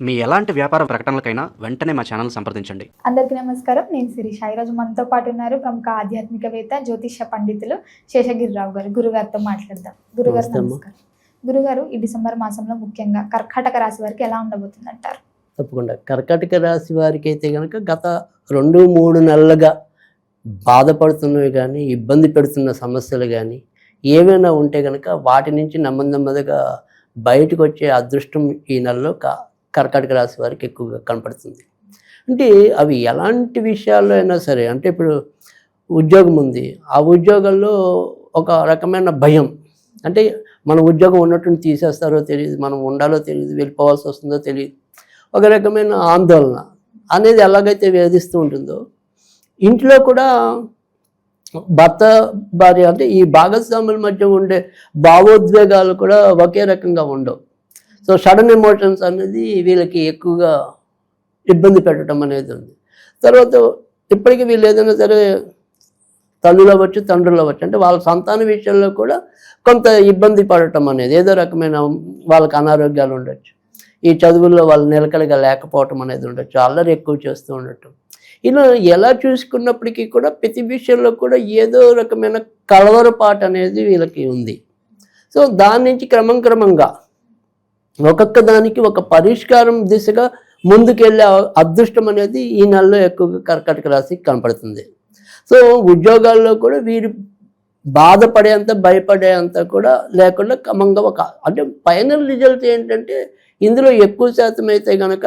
మీ ఎలాంటి వ్యాపార ప్రకటనలకైనా వెంటనే మా ఛానల్ సంప్రదించండి. అందరికీ నమస్కారం. నేను శిరీష. ఈరోజు మనతో పాటు ఉన్నారు ప్రముఖ ఆధ్యాత్మికవేత్త, జ్యోతిష పండితులు శేషగిరిరావు గారు. గురుగారితో మాట్లాడదాం. గురుగారు నమస్కారం. గురుగారు, ఈ డిసెంబర్ మాసంలో ముఖ్యంగా కర్కాటక రాశి వారికి ఎలా ఉండబోతుంది అంటారు? తప్పకుండా. కర్కాటక రాశి వారికి అయితే కనుక గత 2-3 నెలలుగా బాధపడుతున్నవి కానీ, ఇబ్బంది పెడుతున్న సమస్యలు కానీ ఏమైనా ఉంటే కనుక వాటి నుంచి నెమ్మదిగా బయటకు వచ్చే అదృష్టం ఈ నెలలో కర్కాటక రాశి వారికి ఎక్కువగా కనపడుతుంది. అంటే అవి ఎలాంటి విషయాల్లో అయినా సరే, అంటే ఇప్పుడు ఉద్యోగం ఉంది, ఆ ఉద్యోగంలో ఒక రకమైన భయం, అంటే మన ఉద్యోగం ఉన్నట్టు తీసేస్తారో తెలియదు, మనం ఉండాలో తెలియదు, వెళ్ళిపోవాల్సి వస్తుందో తెలియదు, ఒక రకమైన ఆందోళన అనేది ఎలాగైతే వేధిస్తూ ఉంటుందో, ఇంట్లో కూడా భర్త భార్య అంటే ఈ భాగస్వాముల మధ్య ఉండే భావోద్వేగాలు కూడా ఒకే రకంగా ఉండవు. సో సడన్ ఎమోషన్స్ అనేది వీళ్ళకి ఎక్కువగా ఇబ్బంది పెట్టడం అనేది ఉంది. తర్వాత ఇప్పటికీ వీళ్ళు ఏదైనా సరే తల్లులు అవ్వచ్చు, తండ్రులు అవ్వచ్చు, అంటే వాళ్ళ సంతాన విషయంలో కూడా కొంత ఇబ్బంది పడటం అనేది, ఏదో రకమైన వాళ్ళకి అనారోగ్యాలు ఉండొచ్చు, ఈ చదువుల్లో వాళ్ళు నిలకడగా లేకపోవటం అనేది ఉండొచ్చు, అల్లరి ఎక్కువ చేస్తూ ఉండటం, ఇలా ఎలా చూసుకున్నప్పటికీ కూడా ప్రతి విషయంలో కూడా ఏదో రకమైన కలవరపాటు అనేది వీళ్ళకి ఉంది. సో దాని నుంచి క్రమంగా ఒక్కొక్క దానికి ఒక పరిష్కారం దిశగా ముందుకెళ్ళే అదృష్టం అనేది ఈ నెలలో ఎక్కువగా కర్కాటక రాశికి కనపడుతుంది. సో ఉద్యోగాల్లో కూడా వీరు బాధపడేంత భయపడేంత కూడా లేకుండా క్రమంగా అంటే ఫైనల్ రిజల్ట్ ఏంటంటే ఇందులో ఎక్కువ శాతం అయితే కనుక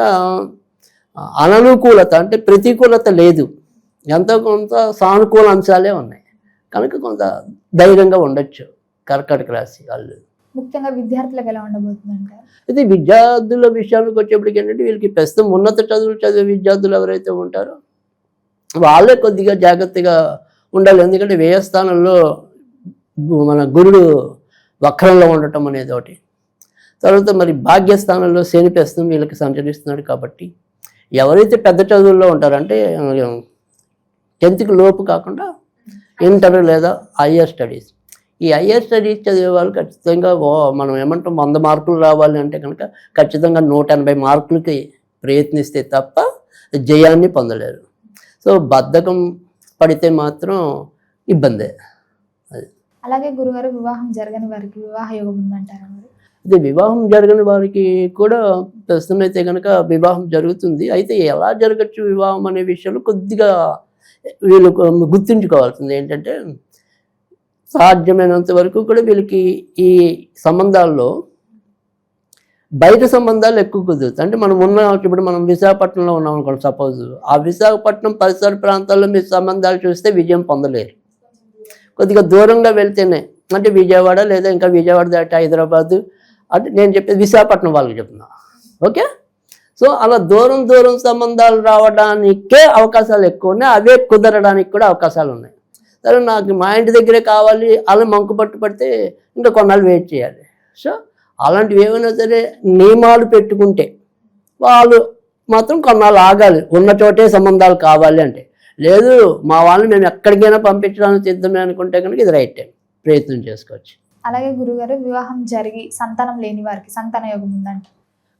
అననుకూలత అంటే ప్రతికూలత లేదు, ఎంతో కొంత సానుకూల అంశాలే ఉన్నాయి. కనుక కొంత ధైర్యంగా ఉండొచ్చు కర్కాటక రాశి వాళ్ళు. ముఖ్యంగా విద్యార్థులకు ఎలా ఉండబోతుంది అంటారు? ఇది విద్యార్థుల విషయానికి వచ్చేప్పటికి ఏంటంటే వీళ్ళకి ప్రస్తుతం ఉన్నత చదువులు చదివే విద్యార్థులు ఎవరైతే ఉంటారో వాళ్ళే కొద్దిగా జాగ్రత్తగా ఉండాలి. ఎందుకంటే వ్యయస్థానంలో మన గురుడు వక్రంలో ఉండటం అనేది ఒకటి, తర్వాత మరి భాగ్యస్థానంలో శని ప్రస్తుతం వీళ్ళకి సంచరిస్తున్నాడు. కాబట్టి ఎవరైతే పెద్ద చదువుల్లో ఉంటారంటే 10th లోపు కాకుండా ఇంటర్ లేదా హయ్యర్ స్టడీస్, ఈ హయ్యర్ స్టడీస్ చదివే వాళ్ళు ఖచ్చితంగా మనం ఏమంటాం 100 మార్కులు రావాలి అంటే కనుక ఖచ్చితంగా 180 మార్కులకి ప్రయత్నిస్తే తప్ప జయాన్ని పొందలేరు. సో బద్ధకం పడితే మాత్రం ఇబ్బందే. అలాగే గురుగారు, వివాహం జరగని వారికి వివాహ యోగం ఉందంటారా? ఇది వివాహం జరగని వారికి కూడా ప్రస్తుతం అయితే కనుక వివాహం జరుగుతుంది. అయితే ఎలా జరగచ్చు వివాహం అనే విషయంలో కొద్దిగా వీళ్ళు గుర్తుంచుకోవాల్సింది ఏంటంటే, సాధ్యమైనంత వరకు కూడా వీళ్ళకి ఈ సంబంధాల్లో బయట సంబంధాలు ఎక్కువ కుదురుతాయి. అంటే మనం ఇప్పుడు మనం విశాఖపట్నంలో ఉన్నాం అనుకోండి, సపోజ్ ఆ విశాఖపట్నం పరిసర ప్రాంతాల్లో మీరు సంబంధాలు చూస్తే విజయం పొందలేరు. కొద్దిగా దూరంగా వెళ్తేనే, అంటే విజయవాడ లేదా ఇంకా విజయవాడ దాటి హైదరాబాదు, అంటే నేను చెప్పేది విశాఖపట్నం వాళ్ళకి చెప్తున్నా, ఓకే. సో అలా దూరం సంబంధాలు రావడానికే అవకాశాలు ఎక్కువ ఉన్నాయి, అవే కుదరడానికి కూడా అవకాశాలు ఉన్నాయి. సరే నాకు మా ఇంటి దగ్గరే కావాలి అలా మంకు పడితే ఇంకా కొన్నాళ్ళు వెయిట్ చేయాలి. సో అలాంటివి ఏమైనా సరే నియమాలు పెట్టుకుంటే వాళ్ళు మాత్రం కొన్నాళ్ళు ఆగాలి, ఉన్న చోటే సంబంధాలు కావాలి అంటే. లేదు మా వాళ్ళని మేము ఎక్కడికైనా పంపించడానికి సిద్ధమే అనుకుంటే కనుక ఇది రైట్ టైం, ప్రయత్నం చేసుకోవచ్చు. అలాగే గురుగారు, వివాహం జరిగి సంతానం లేని వారికి సంతాన యోగం ఉందంట?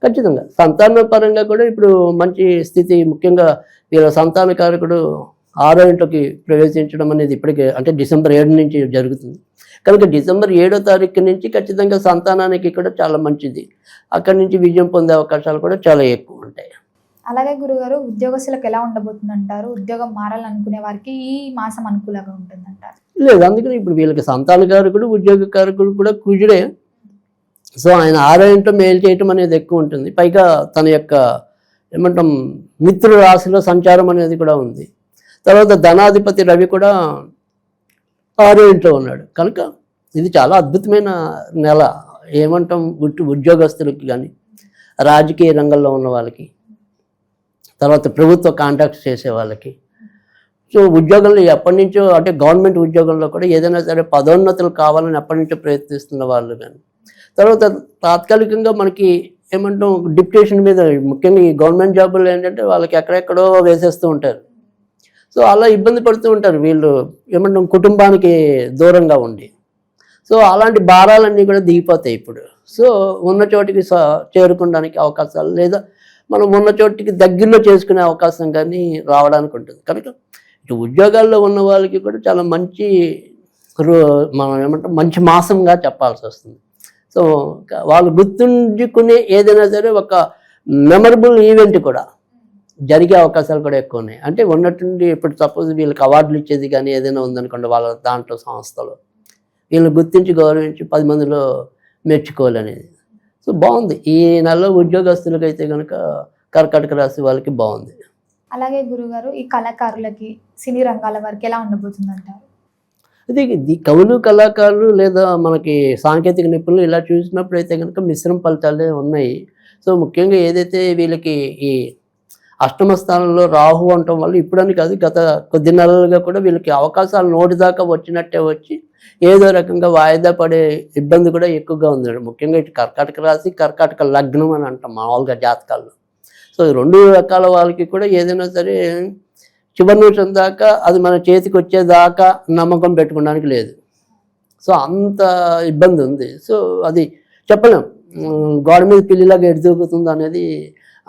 ఖచ్చితంగా సంతాన పరంగా కూడా ఇప్పుడు మంచి స్థితి, ముఖ్యంగా వీళ్ళ సంతానకారకుడు 6వ ఇంట్లోకి ప్రవేశించడం అనేది ఇప్పటికే అంటే డిసెంబర్ 7 నుంచి జరుగుతుంది. కనుక డిసెంబర్ 7వ తారీఖు నుంచి ఖచ్చితంగా సంతానానికి కూడా చాలా మంచిది, అక్కడి నుంచి విజయం పొందే అవకాశాలు కూడా చాలా ఎక్కువ ఉంటాయి. అలాగే గురుగారు, ఉద్యోగస్తులకు ఎలా ఉండబోతుంది అంటారు? ఉద్యోగం మారాలనుకునే వారికి ఈ మాసం అనుకూలంగా ఉంటుందంటారు? లేదు, అందుకని ఇప్పుడు వీళ్ళకి సంతానకారకుడు ఉద్యోగకారకుడు కూడా కుజుడే. సో ఆయన 6వ ఇంట్లో మేలు చేయటం అనేది ఎక్కువ ఉంటుంది. పైగా తన యొక్క ఏమంటాం మిత్రుల రాశిలో సంచారం అనేది కూడా ఉంది. తర్వాత ధనాధిపతి రవి కూడా 6వ ఇంట్లో ఉన్నాడు. కనుక ఇది చాలా అద్భుతమైన నెల. ఏమంటాం ఉద్యోగస్తులకి కానీ, రాజకీయ రంగంలో ఉన్న వాళ్ళకి, తర్వాత ప్రభుత్వ కాంట్రాక్ట్స్ చేసే వాళ్ళకి, సో ఉద్యోగంలో ఎప్పటి నుంచో అంటే గవర్నమెంట్ ఉద్యోగంలో కూడా ఏదైనా సరే పదోన్నతులు కావాలని ఎప్పటి నుంచో ప్రయత్నిస్తున్న వాళ్ళు కానీ, తర్వాత తాత్కాలికంగా మనకి ఏమంటాం డిప్యుటేషన్ మీద, ముఖ్యంగా ఈ గవర్నమెంట్ జాబులు ఏంటంటే వాళ్ళకి ఎక్కడెక్కడో వేసేస్తూ ఉంటారు. సో అలా ఇబ్బంది పడుతూ ఉంటారు వీళ్ళు, ఏమంటాం కుటుంబానికి దూరంగా ఉండి. సో అలాంటి భారాలన్నీ కూడా దిగిపోతాయి ఇప్పుడు. సో ఉన్న చోటికి చేరుకోవడానికి అవకాశాలు, లేదా మనం ఉన్న చోటికి దగ్గరలో చేసుకునే అవకాశం కానీ రావడానికి ఉంటుంది. కనుక ఇటు ఉద్యోగాల్లో ఉన్న వాళ్ళకి కూడా చాలా మంచి మనం ఏమంటాం మంచి మాసంగా చెప్పాల్సి వస్తుంది. సో వాళ్ళు గుర్తుంచుకునే ఏదైనా సరే ఒక మెమరబుల్ ఈవెంట్ కూడా జరిగే అవకాశాలు కూడా ఎక్కువ ఉన్నాయి. అంటే ఉన్నట్టుండి ఇప్పుడు సపోజ్ వీళ్ళకి అవార్డులు ఇచ్చేది కానీ ఏదైనా ఉందనుకోండి వాళ్ళ దాంట్లో సంస్థలో వీళ్ళని గుర్తించి గౌరవించి 10 మందిలో మెచ్చుకోవాలనేది. సో బాగుంది. ఈ నెలలో ఉద్యోగస్తులకి అయితే కనుక కర్కాటక రాశి వాళ్ళకి బాగుంది. అలాగే గురుగారు ఈ కళాకారులకి సినీ రంగాల వరకు ఎలా ఉండబోతుంది అంటారు? అది కవులు కళాకారులు లేదా మనకి సాంకేతిక నిపుణులు ఇలా చూసినప్పుడు అయితే కనుక మిశ్రమ ఫలితాలే ఉన్నాయి. సో ముఖ్యంగా ఏదైతే వీళ్ళకి ఈ అష్టమ స్థానంలో రాహు ఉండటం వల్ల ఇప్పుడని కాదు గత కొద్ది నెలలుగా కూడా వీళ్ళకి అవకాశాలు నోటి దాకా వచ్చినట్టే వచ్చి ఏదో రకంగా వాయిదా పడే ఇబ్బంది కూడా ఎక్కువగా ఉంది. ముఖ్యంగా ఇటు కర్కాటక రాశి కర్కాటక లగ్నం అని అంటాం మామూలుగా జాతకాల్లో. సో 2 రకాల వాళ్ళకి కూడా ఏదైనా సరే చివరి నిమిషం దాకా అది మన చేతికి వచ్చేదాకా నమ్మకం పెట్టుకోవడానికి లేదు. సో అంత ఇబ్బంది ఉంది. సో అది చెప్పలేం గోడ మీద పిల్లిలాగా ఎడుదూకుతుంది అనేది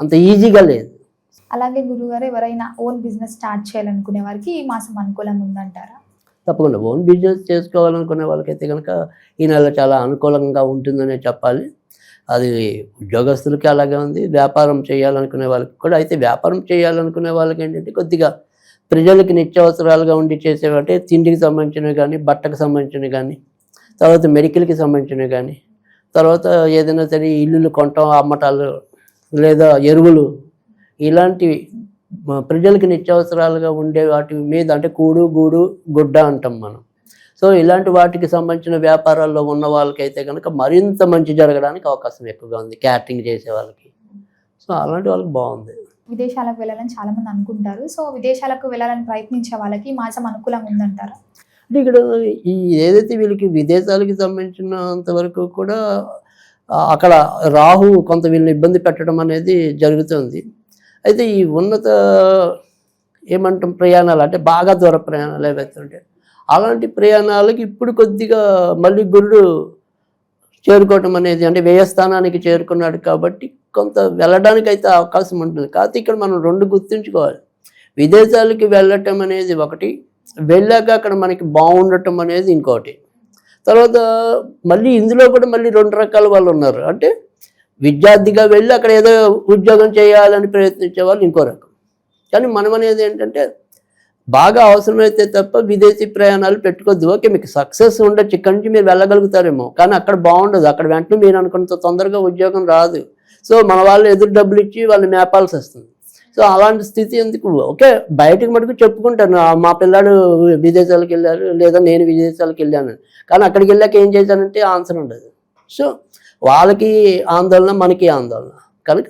అంత ఈజీగా లేదు. అలాగే గురుగారు ఎవరైనా ఓన్ బిజినెస్ స్టార్ట్ చేయాలనుకునే వారికి ఈ మాసం అనుకూలంగా ఉందంటారా? తప్పకుండా ఓన్ బిజినెస్ చేసుకోవాలనుకునే వాళ్ళకైతే కనుక ఈ నెల చాలా అనుకూలంగా ఉంటుందనే చెప్పాలి. అది ఉద్యోగస్తులకి అలాగే ఉంది. వ్యాపారం చేయాలనుకునే వాళ్ళకి కూడా. అయితే వ్యాపారం చేయాలనుకునే వాళ్ళకి ఏంటంటే కొద్దిగా ప్రజలకి నిత్యావసరాలుగా ఉండి చేసేవంటే తిండికి సంబంధించినవి కానీ బట్టకు సంబంధించినవి కానీ తర్వాత మెడికల్కి సంబంధించినవి కానీ తర్వాత ఏదైనా సరే ఇల్లులు కొనటం అమ్మటాలు లేదా ఎరువులు ఇలాంటివి ప్రజలకి నిత్యావసరాలుగా ఉండే వాటి మీద అంటే కూడు గూడు గుడ్డ అంటాం మనం. సో ఇలాంటి వాటికి సంబంధించిన వ్యాపారాల్లో ఉన్న వాళ్ళకైతే కనుక మరింత మంచి జరగడానికి అవకాశం ఎక్కువగా ఉంది. క్యాటరింగ్ చేసే వాళ్ళకి. సో అలాంటి వాళ్ళకి బాగుంది. విదేశాలకు వెళ్ళాలని చాలా మంది అనుకుంటారు. సో విదేశాలకు వెళ్ళాలని ప్రయత్నించే వాళ్ళకి ఈ మాసం అనుకూలంగా ఉందంటారా? అంటే ఇక్కడ ఈ ఏదైతే వీళ్ళకి విదేశాలకి సంబంధించినంత వరకు కూడా అక్కడ రాహు కొంత వీళ్ళని ఇబ్బంది పెట్టడం అనేది జరుగుతుంది. అయితే ఈ ఉన్నత ఏమంటాం ప్రయాణాలు అంటే బాగా దూర ప్రయాణాలు ఏవైతే ఉంటాయి అలాంటి ప్రయాణాలకి ఇప్పుడు కొద్దిగా మళ్ళీ గురుడు చేరుకోవటం అనేది అంటే వ్యయస్థానానికి చేరుకున్నాడు కాబట్టి కొంత వెళ్ళడానికి అయితే అవకాశం ఉంటుంది. కాకపోతే ఇక్కడ మనం 2 గుర్తుంచుకోవాలి. విదేశాలకి వెళ్ళటం అనేది ఒకటి, వెళ్ళాక అక్కడ మనకి బాగుండటం అనేది ఇంకోటి. తర్వాత మళ్ళీ ఇందులో కూడా మళ్ళీ 2 రకాల వాళ్ళు ఉన్నారు. అంటే విద్యార్థిగా వెళ్ళి అక్కడ ఏదో ఉద్యోగం చేయాలని ప్రయత్నించే వాళ్ళు ఇంకో రకం. కానీ మనం అనేది ఏంటంటే బాగా అవసరమైతే తప్ప విదేశీ ప్రయాణాలు పెట్టుకోవద్దు. ఓకే మీకు సక్సెస్ ఉండొచ్చు, ఇక్కడి నుంచి మీరు వెళ్ళగలుగుతారేమో, కానీ అక్కడ బాగుండదు. అక్కడ వెంటనే మీరు అనుకున్నంత తొందరగా ఉద్యోగం రాదు. సో మన వాళ్ళు ఎదురు డబ్బులు ఇచ్చి వాళ్ళు మేపాల్సి వస్తుంది. సో అలాంటి స్థితి ఎందుకు? ఓకే బయటకు మటుకు చెప్పుకుంటారు మా పిల్లాడు విదేశాలకు వెళ్ళారు లేదా నేను విదేశాలకు వెళ్ళాను, కానీ అక్కడికి వెళ్ళాక ఏం చేశానంటే ఆన్సర్ ఉండదు. సో వాళ్ళకి ఆందోళన మనకి ఆందోళన. కనుక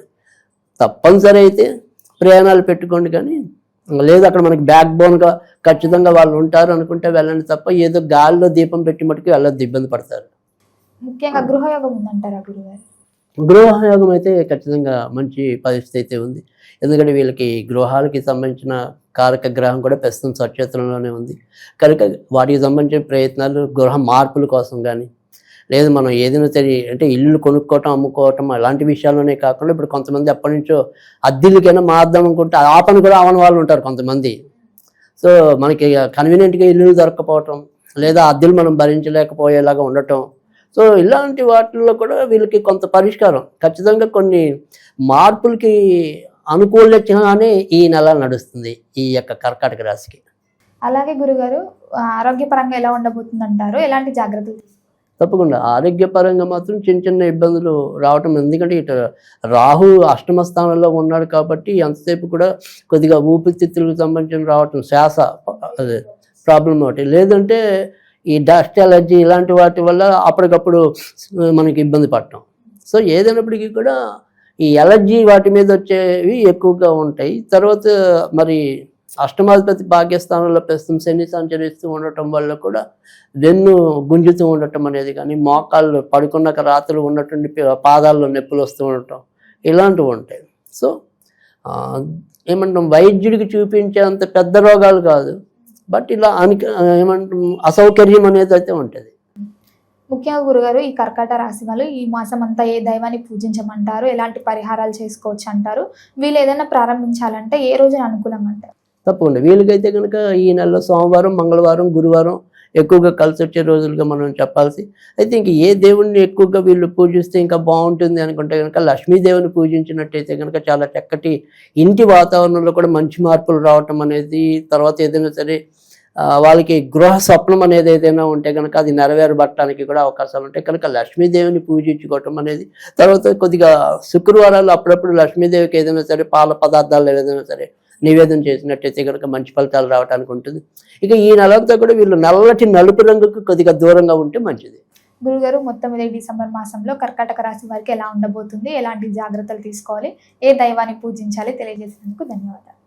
తప్పనిసరి అయితే ప్రయాణాలు పెట్టుకోండి, కానీ లేదు అక్కడ మనకి బ్యాక్ బోన్గా ఖచ్చితంగా వాళ్ళు ఉంటారు అనుకుంటే వెళ్ళండి తప్ప ఏదో గాలిలో దీపం పెట్టి మటుకు వెళ్ళొద్దు, ఇబ్బంది పడతారు. ముఖ్యంగా గృహయోగం ఉందంటారా గురుగారు? గృహయోగం అయితే ఖచ్చితంగా మంచి పరిస్థితి అయితే ఉంది. ఎందుకంటే వీళ్ళకి గృహాలకి సంబంధించిన కారక గ్రహం కూడా ప్రస్తుతం సచేతనంలోనే ఉంది. కనుక వాటికి సంబంధించిన ప్రయత్నాలు గృహ మార్పుల కోసం కానీ లేదు మనం ఏదైనా సరే అంటే ఇల్లు కొనుక్కోవటం అమ్ముకోవటం అలాంటి విషయాల్లోనే కాకుండా ఇప్పుడు కొంతమంది ఎప్పటి నుంచో అద్దెలకైనా మారుదాం అనుకుంటే ఆ పని కూడా అవని వాళ్ళు ఉంటారు కొంతమంది. సో మనకి కన్వీనియంట్గా ఇల్లు దొరకపోవటం లేదా అద్దెలు మనం భరించలేకపోయేలాగా ఉండటం. సో ఇలాంటి వాటిల్లో కూడా వీళ్ళకి కొంత పరిష్కారం ఖచ్చితంగా కొన్ని మార్పులకి అనుకూలించగానే ఈ నెల నడుస్తుంది ఈ యొక్క కర్కాటక రాశికి. అలాగే గురుగారు ఆరోగ్యపరంగా ఎలా ఉండబోతుంది అంటారు? ఎలాంటి జాగ్రత్తలు? తప్పకుండా ఆరోగ్యపరంగా మాత్రం చిన్న చిన్న ఇబ్బందులు రావటం. ఎందుకంటే ఇటు రాహు అష్టమ స్థానంలో ఉన్నాడు కాబట్టి ఎంతసేపు కూడా కొద్దిగా ఊపిరితిత్తులకు సంబంధించిన రావటం, శ్వాస అదే ప్రాబ్లం ఒకటి. లేదంటే ఈ డస్ట్ ఎలర్జీ ఇలాంటి వాటి వల్ల అప్పటికప్పుడు మనకి ఇబ్బంది పడటం. సో ఏదైనప్పటికీ కూడా ఈ ఎలర్జీ వాటి మీద వచ్చేవి ఎక్కువగా ఉంటాయి. తర్వాత మరి అష్టమాధిపతి భాగ్యస్థానంలో ప్రస్తుతం శని సంచరిస్తూ ఉండటం వల్ల కూడా వెన్ను గుంజుతూ ఉండటం అనేది కానీ మోకాళ్ళు పడుకున్నాక రాత్రులు ఉన్నటువంటి పాదాల్లో నొప్పులు వస్తూ ఉండటం ఇలాంటివి ఉంటాయి. సో ఏమంటాం వైద్యుడికి చూపించేంత పెద్ద రోగాలు కాదు, బట్ ఇలా ఏమంటాం అసౌకర్యం అనేది అయితే ఉంటుంది. ముఖ్యంగా గురుగారు ఈ కర్కాటక రాశి వాళ్ళు ఈ మాసం అంతా ఏ దైవాన్ని పూజించమంటారు, ఎలాంటి పరిహారాలు చేసుకోవచ్చు అంటారు, వీళ్ళు ఏదైనా ప్రారంభించాలంటే ఏ రోజున అనుకూలం అంటారు? తప్పకుండా వీళ్ళకైతే కనుక ఈ నెలలో సోమవారం, మంగళవారం, గురువారం ఎక్కువగా కలిసి వచ్చే రోజులుగా మనం చెప్పాల్సి. అయితే ఇంక ఏ దేవుణ్ణి ఎక్కువగా వీళ్ళు పూజిస్తే ఇంకా బాగుంటుంది అనుకుంటే కనుక లక్ష్మీదేవిని పూజించినట్టయితే కనుక చాలా చక్కటి ఇంటి వాతావరణంలో కూడా మంచి మార్పులు రావటం అనేది, తర్వాత ఏదైనా సరే వాళ్ళకి గృహ స్వప్నం అనేది ఏదైనా ఉంటే కనుక అది నెరవేరబట్టడానికి కూడా అవకాశాలు ఉంటాయి. కనుక లక్ష్మీదేవిని పూజించుకోవటం అనేది, తర్వాత కొద్దిగా శుక్రవారాలు అప్పుడప్పుడు లక్ష్మీదేవికి ఏదైనా సరే పాల పదార్థాలు ఏదైనా సరే నివేదన చేసినట్టయితే కనుక మంచి ఫలితాలు రావడానికి ఉంటుంది. ఇక ఈ నెలంతా కూడా వీళ్ళు నల్లటి నలుపు రంగుకు కొద్దిగా దూరంగా ఉంటే మంచిది. గురుగారు మొత్తం మీద ఈ డిసెంబర్ మాసంలో కర్కాటక రాశి వారికి ఎలా ఉండబోతుంది, ఎలాంటి జాగ్రత్తలు తీసుకోవాలి, ఏ దైవాన్ని పూజించాలి తెలియజేసినందుకు ధన్యవాదాలు.